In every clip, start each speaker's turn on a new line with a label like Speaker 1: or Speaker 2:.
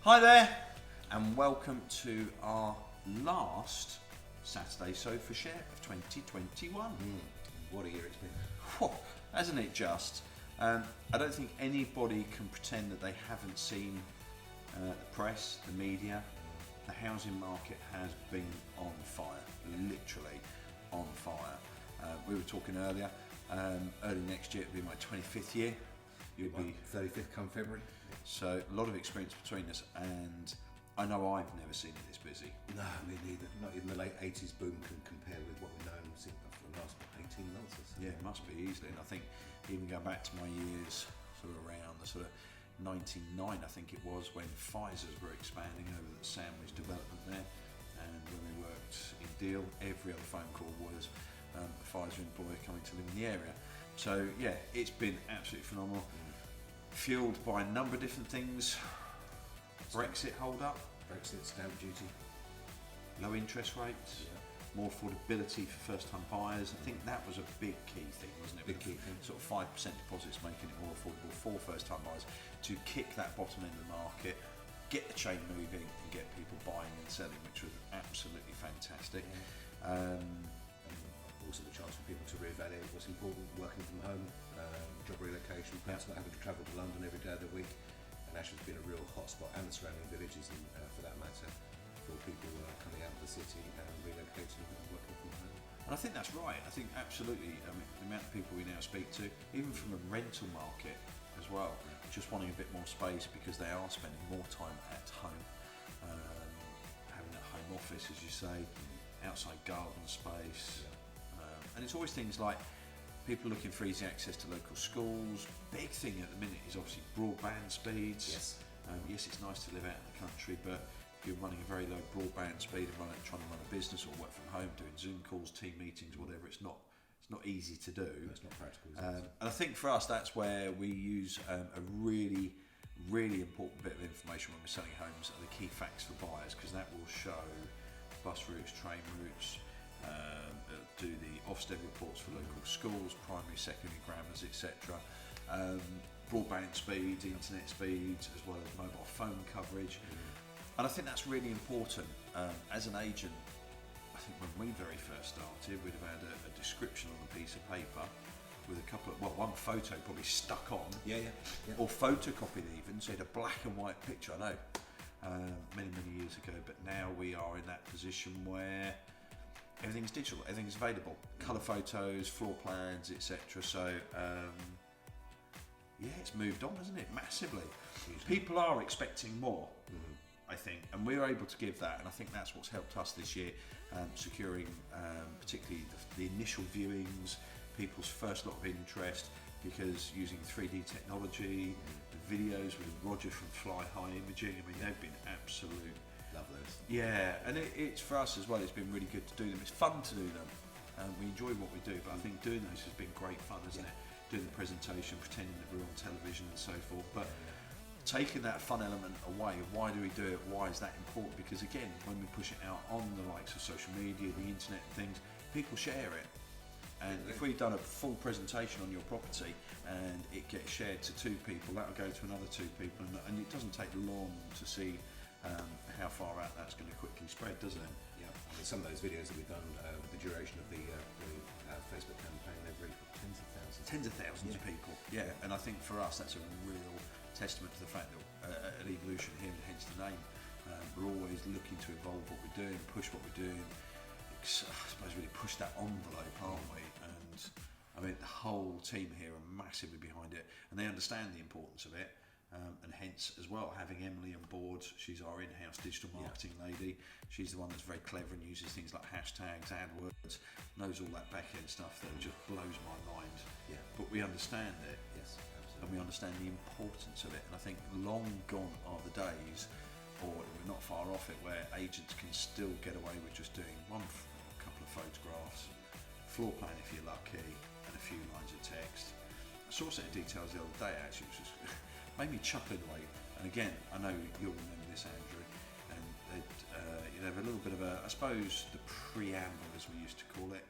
Speaker 1: Hi there, and welcome to our last Saturday Sofa Share of 2021.
Speaker 2: What a year it's been.
Speaker 1: Whew, hasn't it just? I don't think anybody can pretend that they haven't seen the press, the media. The housing market has been on fire, literally on fire. We were talking earlier, early next year it'll be my 25th year.
Speaker 2: You'll be 35th come February.
Speaker 1: So a lot of experience between us, and I know I've never seen it this busy.
Speaker 2: No, me neither. Not even the late 80s boom can compare with what we've known for the last 18 months or so.
Speaker 1: Yeah, it must be easily. And I think even going back to my years sort of around the sort of 99, I think it was, when Pfizer's were expanding over the sandwich development there. And when we worked in Deal, every other phone call was a Pfizer employee coming to live in the area. So yeah, it's been absolutely phenomenal. Fueled by a number of different things. Brexit hold up.
Speaker 2: Brexit, stamp duty.
Speaker 1: Low interest rates.
Speaker 2: Yeah.
Speaker 1: More affordability for first time buyers. I think that was a big key thing, wasn't it?
Speaker 2: Big key thing.
Speaker 1: Sort of 5% deposits making it more affordable for first time buyers to kick that bottom end of the market, get the chain moving and get people buying and selling, which was absolutely fantastic.
Speaker 2: And also the chance for people to reevaluate what's important, working from home, job relocation, perhaps not having to travel to London every day of the week. And Ashford's been a real hotspot, and the surrounding villages for that matter, for people coming out of the city and relocating and working from home.
Speaker 1: And I think that's right. I think absolutely. I mean, the amount of people we now speak to, even from a rental market as well, just wanting a bit more space because they are spending more time at home, having that home office, as you say, outside garden space. And it's always things like people looking for easy access to local schools. Big thing at the minute is obviously broadband speeds.
Speaker 2: Yes.
Speaker 1: Yes, it's nice to live out in the country, but if you're running a very low broadband speed and trying to run a business or work from home, doing Zoom calls, team meetings, whatever, it's not easy to do.
Speaker 2: It's not practical, is it?
Speaker 1: And I think for us, that's where we use a really, really important bit of information when we're selling homes are the key facts for buyers, because that will show bus routes, train routes, do the Ofsted reports for local schools, primary, secondary, grammars, etc. Broadband speeds, internet speeds, as well as mobile phone coverage. And I think that's really important. As an agent, I think when we very first started, we'd have had a description on a piece of paper with a couple of, one photo probably stuck on, or photocopied even, so you had a black and white picture, I know, many years ago, but now we are in that position where everything's digital, everything's available, colour photos, floor plans, etc. So it's moved on, hasn't it, massively. People are expecting more, I think, and we're able to give that, and I think that's what's helped us this year, securing particularly the initial viewings, people's first lot of interest, because using 3D technology, the videos with Roger from Fly High Imaging, I mean, they've been absolute.
Speaker 2: Love those.
Speaker 1: Yeah, and it's for us as well, it's been really good to do them. It's fun to do them. We enjoy what we do, but I think doing those has been great fun, hasn't it? Doing the presentation, pretending that we're on television and so forth. But taking that fun element away, why do we do it? Why is that important? Because again, when we push it out on the likes of social media, the internet and things, people share it. And if we've done a full presentation on your property and it gets shared to 2 people, that'll go to another 2 people, and it doesn't take long to see how far out that's going to quickly spread, doesn't it?
Speaker 2: Yeah, I mean, some of those videos that we've done, the duration of the Facebook campaign, they've reached tens of thousands.
Speaker 1: Tens of thousands of people, yeah. And I think for us, that's a real testament to the fact that at Evolution here, and hence the name, we're always looking to evolve what we're doing, push what we're doing. I suppose really push that envelope, aren't we? And I mean, the whole team here are massively behind it, and they understand the importance of it. And hence, as well, having Emily on board, she's our in-house digital marketing lady. She's the one that's very clever and uses things like hashtags, AdWords, knows all that back-end stuff that just blows my mind.
Speaker 2: Yeah.
Speaker 1: But we understand it.
Speaker 2: Yes, absolutely.
Speaker 1: And we understand the importance of it. And I think long gone are the days, or we're not far off it, where agents can still get away with just doing a couple of photographs, floor plan if you're lucky, and a few lines of text. I saw a set of details the other day actually, which was made me chuckle in a way. And again, I know you'll remember this, Andrew, and they have a little bit of a, I suppose, the preamble, as we used to call it.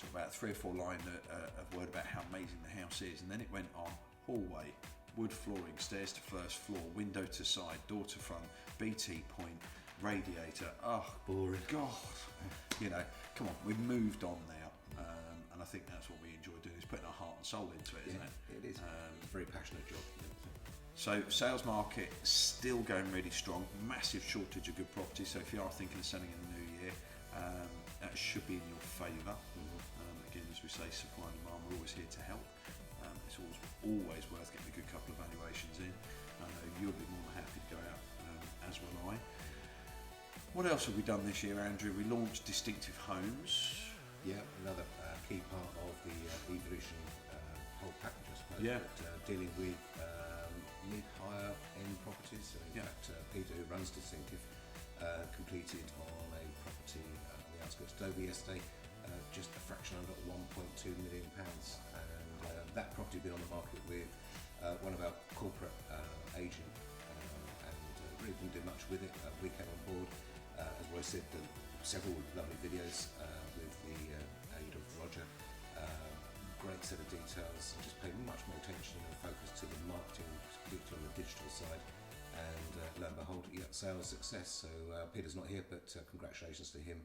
Speaker 1: Talk about 3 or 4 line of word about how amazing the house is, and then it went on hallway, wood flooring, stairs to first floor, window to side, door to front, BT point, radiator. Oh,
Speaker 2: Boring.
Speaker 1: God. You know, come on, we've moved on now. And I think that's what we enjoy doing, is putting our heart and soul into it, isn't it?
Speaker 2: It is. It's a very passionate job.
Speaker 1: So sales market still going really strong, massive shortage of good properties. So if you are thinking of selling in the new year, that should be in your favour. Again, as we say, supply and demand, we're always here to help. It's always worth getting a good couple of valuations in. I know you'll be more than happy to go out, as will I. What else have we done this year, Andrew? We launched Distinctive Homes.
Speaker 2: Yeah, another key part of the evolution whole package, I suppose.
Speaker 1: Yeah.
Speaker 2: But, dealing with mid-higher end properties. So in fact, Peter, who runs Distinctive, completed on a property on the outskirts of Dover yesterday, just a fraction under £1.2 million, and that property had been on the market with one of our corporate agent, and really didn't do much with it. We came on board, as Roy said, several lovely videos with the aid of Roger. Great set of details, and just paid much more attention and focus to the marketing, particularly on the digital side, and lo and behold, sales success. So Peter's not here, but congratulations to him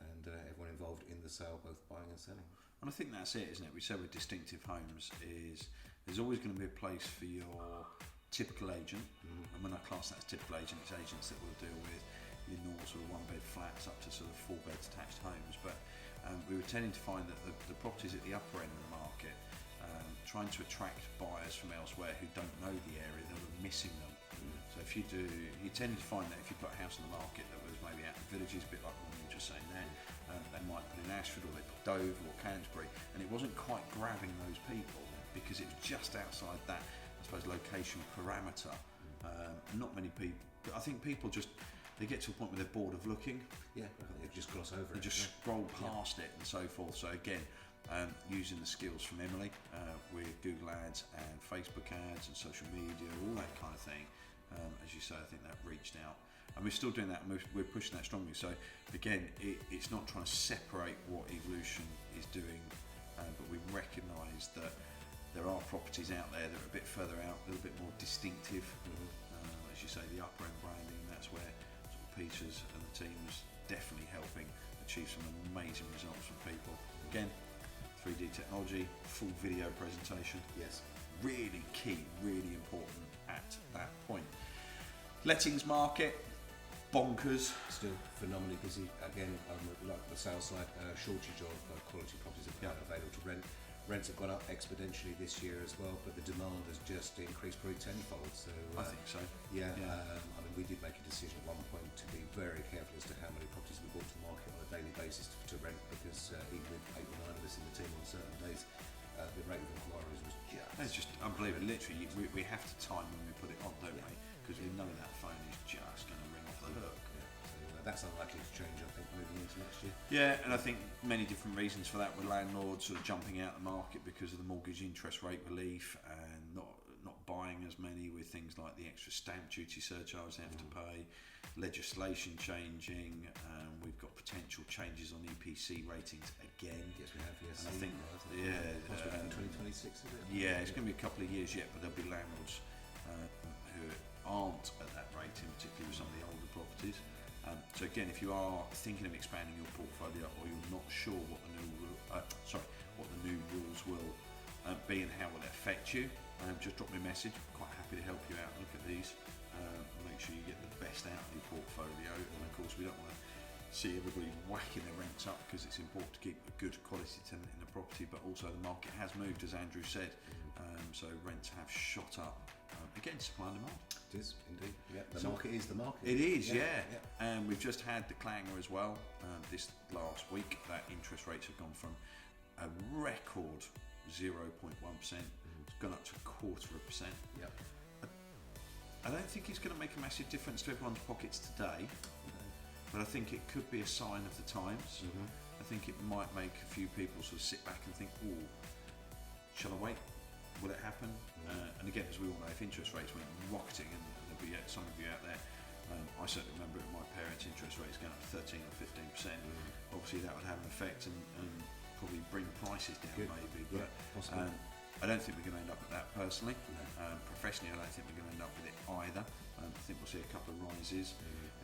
Speaker 2: and everyone involved in the sale, both buying and selling.
Speaker 1: And I think that's it, isn't it? We said with Distinctive Homes is there's always going to be a place for your typical agent, and when I class that as typical agent, it's agents that will deal with your normal sort of one-bed flats up to sort of four-bed detached homes. But we were tending to find that the properties at the upper end of the market, trying to attract buyers from elsewhere who don't know the area, they were missing them. So if you tended to find that if you put a house on the market that was maybe out in villages, a bit like what you were just saying then, they might put in Ashford or they put Dover or Canterbury, and it wasn't quite grabbing those people because it was just outside that, I suppose, location parameter. Not many people, I think people just, they get to a point where they're bored of looking.
Speaker 2: Yeah, they just gloss over
Speaker 1: they
Speaker 2: it.
Speaker 1: just scroll past it and so forth. So again, using the skills from Emily with Google ads and Facebook ads and social media, all that kind of thing. As you say, I think that reached out, and we're still doing that, and we're pushing that strongly. So again, it's not trying to separate what Evolution is doing, but we recognise that there are properties out there that are a bit further out, a little bit more distinctive. As you say, the upper end branding, that's where sort of Peter's and the team's definitely helping achieve some amazing results for people. Again, 3D technology, full video presentation.
Speaker 2: Yes.
Speaker 1: Really key, really important at that point. Lettings market, bonkers.
Speaker 2: Still phenomenally busy. Again, like the sales side, shortage of quality properties available to rent. Rents have gone up exponentially this year as well, but the demand has just increased probably tenfold. So
Speaker 1: I think so.
Speaker 2: Yeah. I mean, we did make a decision at one point to be very careful as to how many properties we brought to the market on a daily basis to rent, because even with 8 or 9 of us in the team on certain days, the rate of inquiries was
Speaker 1: It's just unbelievable. Literally, we have to time when we put it on, don't we? Because we know that phone is just going to ring off the hook.
Speaker 2: So that's unlikely to change, I think, moving into next year.
Speaker 1: Yeah, and I think many different reasons for that, with landlords sort of jumping out of the market because of the mortgage interest rate relief and not buying as many, with things like the extra stamp duty surcharge they have to pay, legislation changing, we've got potential changes on EPC ratings again.
Speaker 2: Yes, we have. Yes,
Speaker 1: and I think
Speaker 2: possibly in 2026, is it?
Speaker 1: Yeah, it's going to be a couple of years yet, but there'll be landlords who aren't at that rating, particularly with some of the older properties. So again, if you are thinking of expanding your portfolio, or you're not sure what the new rules will be and how will it affect you, just drop me a message. Quite happy to help you out. Look at these, make sure you get the best out of your portfolio. And of course, we don't want to see everybody whacking their rents up, because it's important to keep a good quality tenant in the property. But also, the market has moved, as Andrew said, so rents have shot up. Again, supply and demand.
Speaker 2: It is indeed. Yeah, the market is the market.
Speaker 1: It is, yeah. And we've just had the clanger as well this last week, that interest rates have gone from a record 0.1%, it's gone up to 0.25%.
Speaker 2: Yeah.
Speaker 1: I don't think it's going to make a massive difference to everyone's pockets today, but I think it could be a sign of the times. I think it might make a few people sort of sit back and think, oh, shall I wait? Will it happen? And again, as we all know, if interest rates went rocketing, and there'll be some of you out there, I certainly remember my parents' interest rates going up to 13 or 15%. Obviously, that would have an effect and probably bring prices down, maybe. But I don't think we're going to end up at that personally. Professionally, I don't think we're going to end up with it either. I think we'll see a couple of rises.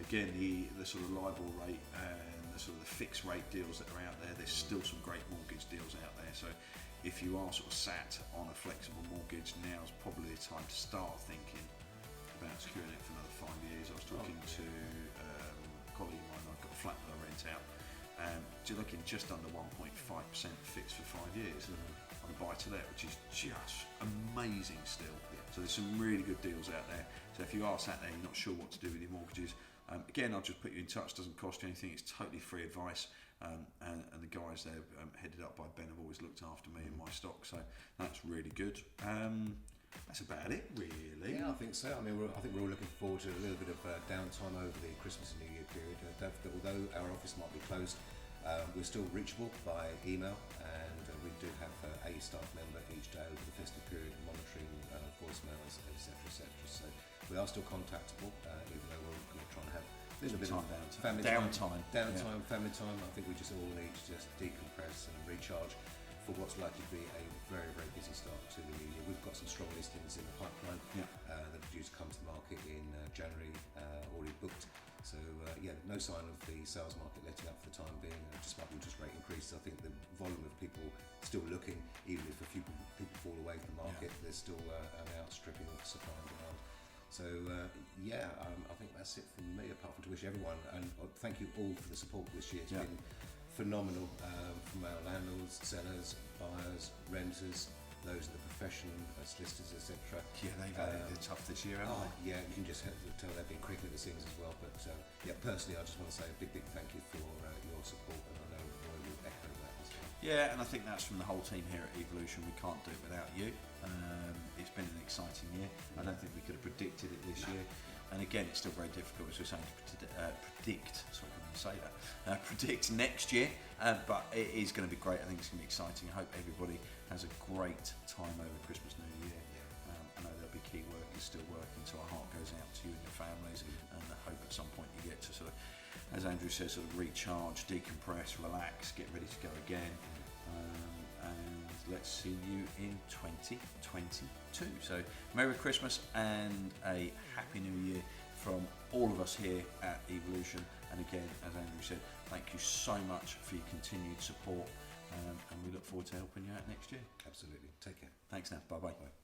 Speaker 1: Again, the sort of LIBOR rate and the sort of the fixed rate deals that are out there, there's still some great mortgage deals out there. So if you are sort of sat on a flexible mortgage, now's probably the time to start thinking about securing it for another 5 years. I was talking to a colleague of mine, I've got a flat that I rent out, you're looking just under 1.5% fixed for 5 years on a buy to let, which is just amazing still. So there's some really good deals out there. So if you are sat there, you're not sure what to do with your mortgages, again, I'll just put you in touch. Doesn't cost you anything. It's totally free advice. And the guys there, headed up by Ben, have always looked after me and my stock. So that's really good. That's about it, really.
Speaker 2: Yeah, I think so. I mean, I think we're all looking forward to a little bit of downtime over the Christmas and New Year period. Although our office might be closed, we're still reachable by email, and we do have a staff member each day over the festive period monitoring voicemails, etc., etc. So we are still contactable, even though we're going to try and have a little bit of
Speaker 1: downtime,
Speaker 2: family time. I think we just all need to just decompress and recharge for what's likely to be a very, very busy start to the new year. We've got some strong listings in the pipeline that are due to come to market in January, already booked. So no sign of the sales market letting up for the time being. Despite the interest rate increase, I think the volume of people still looking, even if a few people fall away from the market, there's still an outstripping of supply and demand. So I think that's it from me, apart from to wish everyone, and thank you all for the support this year. It's been phenomenal, from our landlords, sellers, buyers, renters, those in the profession, solicitors, etc.
Speaker 1: Yeah, they're tough this year, haven't they?
Speaker 2: Yeah, you can just tell they've been cricket at the scenes as well. But personally, I just want to say a big, big thank you for your support, and I know Roy will echo that as well.
Speaker 1: Yeah, and I think that's from the whole team here at Evolution. We can't do it without you. It's been an exciting year. I don't think we could have predicted it this year. And again, it's still very difficult, as we're saying, to predict. Sorry, I couldn't say that. Predict next year, but it is going to be great. I think it's going to be exciting. I hope everybody has a great time over Christmas, New Year. I know there'll be key workers still working, so our heart goes out to you and your families. And I hope at some point you get to sort of, as Andrew says, sort of recharge, decompress, relax, get ready to go again. And let's see you in 2022. So Merry Christmas and a Happy New Year from all of us here at Evolution. And again, as Andrew said, thank you so much for your continued support, and we look forward to helping you out next year.
Speaker 2: Absolutely. Take care.
Speaker 1: Thanks now. Bye-bye.
Speaker 2: Bye.